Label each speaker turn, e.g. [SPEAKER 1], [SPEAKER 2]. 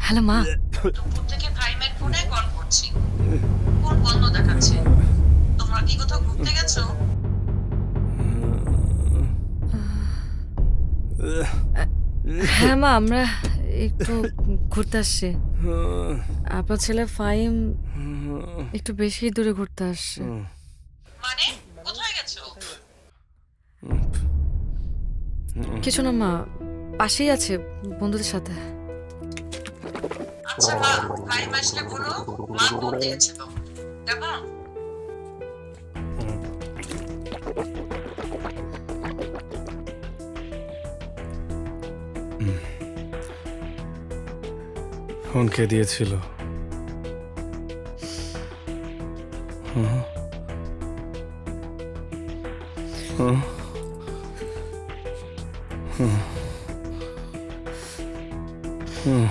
[SPEAKER 1] Hello মা।
[SPEAKER 2] দুপুর থেকে ভাইমের ফোনে কল করছি, ফোন বন্ধ দেখাচ্ছে। তোমরা কি কোথাও ঘুরতে গেছো?
[SPEAKER 1] হ্যাঁ মা, আমরা একটু ঘুরতে আসছি। আপনার ছেলে ফাহিম একটু বেশি দূরে ঘুরতে আসছে।
[SPEAKER 2] মানে কোথায় গেছো?
[SPEAKER 1] কিছু না মা, পাশেই আছে বন্ধুদের সাথে।
[SPEAKER 2] আচ্ছা মা, ভাইম আসলে বলো মা ফোন দিয়েছিল। কেমন?
[SPEAKER 3] ফোন কে দিয়েছিল? হুম